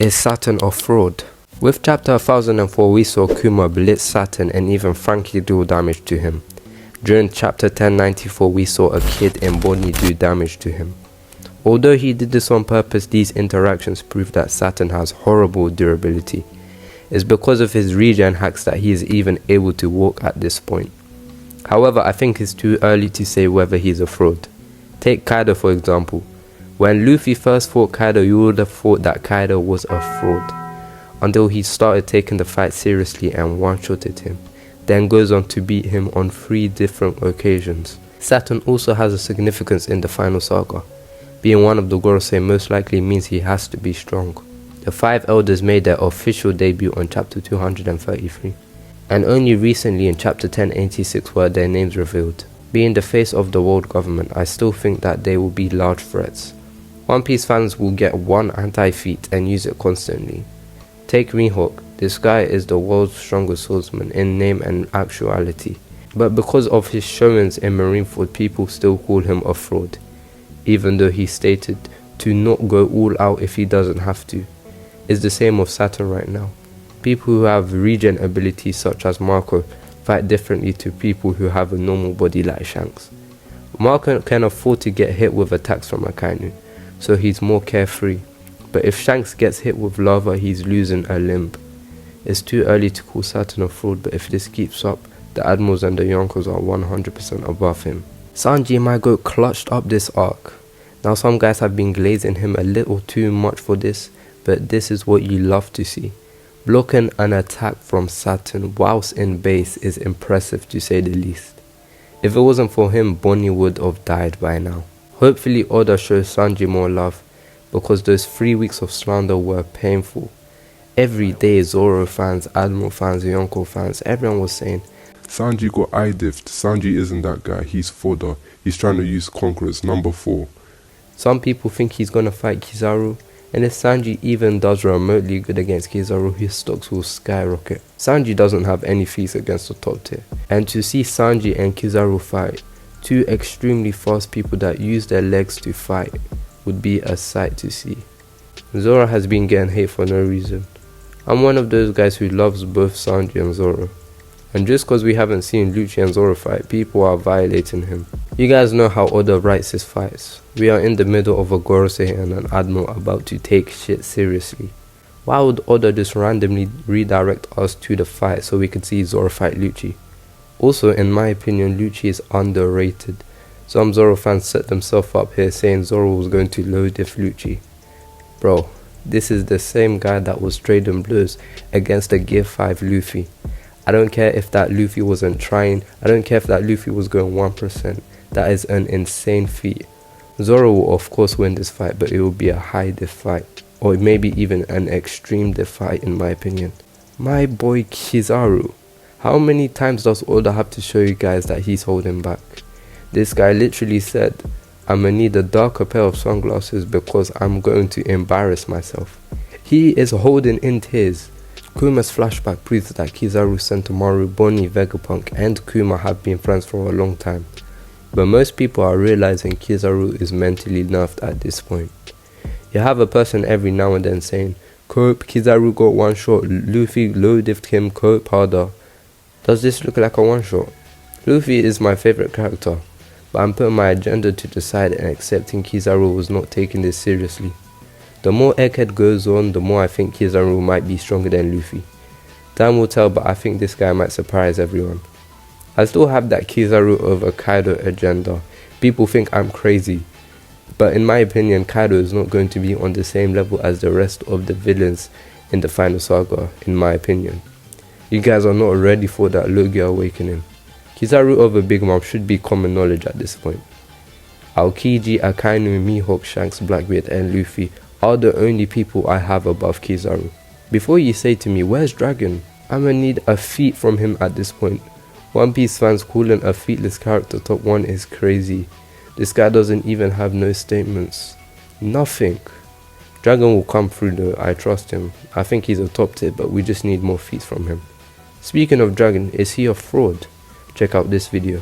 Is Saturn a fraud? With chapter 1004 we saw Kuma blitz Saturn and even Frankie do damage to him. During chapter 1094 we saw a kid in Bonnie do damage to him. Although he did this on purpose, these interactions prove that Saturn has horrible durability. It's because of his regen hacks that he is even able to walk at this point. However, I think it's too early to say whether he's a fraud. Take Kaido for example. When Luffy first fought Kaido, you would have thought that Kaido was a fraud, until he started taking the fight seriously and one-shotted him, then goes on to beat him on 3 different occasions. Saturn also has a significance in the final saga. Being one of the Gorosei most likely means he has to be strong. The 5 elders made their official debut on chapter 233, and only recently in chapter 1086 were their names revealed. Being the face of the world government, I still think that they will be large threats. One Piece fans will get one anti-feat and use it constantly. Take Mihawk. This guy is the world's strongest swordsman in name and actuality, but because of his showings in Marineford, people still call him a fraud, even though he stated to not go all out if he doesn't have to. It's the same of Saturn right now. People who have regen abilities such as Marco fight differently to people who have a normal body like Shanks. Marco can afford to get hit with attacks from Akainu, so he's more carefree. But if Shanks gets hit with lava, he's losing a limb. It's too early to call Saturn a fraud, but if this keeps up, the Admirals and the Yonkos are 100% above him. Sanji might go clutched up this arc. Now some guys have been glazing him a little too much for this, but this is what you love to see. Blocking an attack from Saturn whilst in base is impressive to say the least. If it wasn't for him, Bonnie would have died by now. Hopefully Oda shows Sanji more love, because those 3 weeks of slander were painful. Every day Zoro fans, Admiral fans, Yonko fans, everyone was saying, Sanji got eye-diffed, Sanji isn't that guy, he's fodder, he's trying to use Conquerors, number 4. Some people think he's gonna fight Kizaru, and if Sanji even does remotely good against Kizaru, his stocks will skyrocket. Sanji doesn't have any feats against the top tier, and to see Sanji and Kizaru fight, 2 extremely fast people that use their legs to fight, would be a sight to see. Zoro has been getting hate for no reason. I'm one of those guys who loves both Sanji and Zoro, and just cause we haven't seen Lucci and Zoro fight, people are violating him. You guys know how Oda writes his fights. We are in the middle of a Gorosei and an Admiral about to take shit seriously. Why would Oda just randomly redirect us to the fight so we could see Zoro fight Lucci? Also, in my opinion, Lucci is underrated. Some Zoro fans set themselves up here saying Zoro was going to low diff Lucci. Bro, this is the same guy that was trading blows against the Gear 5 Luffy. I don't care if that Luffy wasn't trying, I don't care if that Luffy was going 1%. That is an insane feat. Zoro will of course win this fight, but it will be a high diff fight, or maybe even an extreme diff fight in my opinion. My boy Kizaru. How many times does Oda have to show you guys that he's holding back? This guy literally said, I'm gonna need a darker pair of sunglasses because I'm going to embarrass myself. He is holding in tears. Kuma's flashback proves that Kizaru, Sentomaru, Bonnie, Vegapunk and Kuma have been friends for a long time. But most people are realizing Kizaru is mentally nerfed at this point. You have a person every now and then saying, Cope, Kizaru got one shot, Luffy low diffed him, Cope harder. Does this look like a one shot? Luffy is my favorite character, but I'm putting my agenda to the side and accepting Kizaru was not taking this seriously. The more Egghead goes on, the more I think Kizaru might be stronger than Luffy. Time will tell, but I think this guy might surprise everyone. I still have that Kizaru over Kaido agenda. People think I'm crazy, but in my opinion, Kaido is not going to be on the same level as the rest of the villains in the final saga, in my opinion. You guys are not ready for that Logia awakening. Kizaru over Big Mom should be common knowledge at this point. Aokiji, Akainu, Mihawk, Shanks, Blackbeard and Luffy are the only people I have above Kizaru. Before you say to me, where's Dragon? I'ma need a feat from him at this point. One Piece fans calling a featless character top 1 is crazy. This guy doesn't even have no statements. Nothing. Dragon will come through though, I trust him. I think he's a top tier, but we just need more feats from him. Speaking of Dragon, is he a fraud? Check out this video.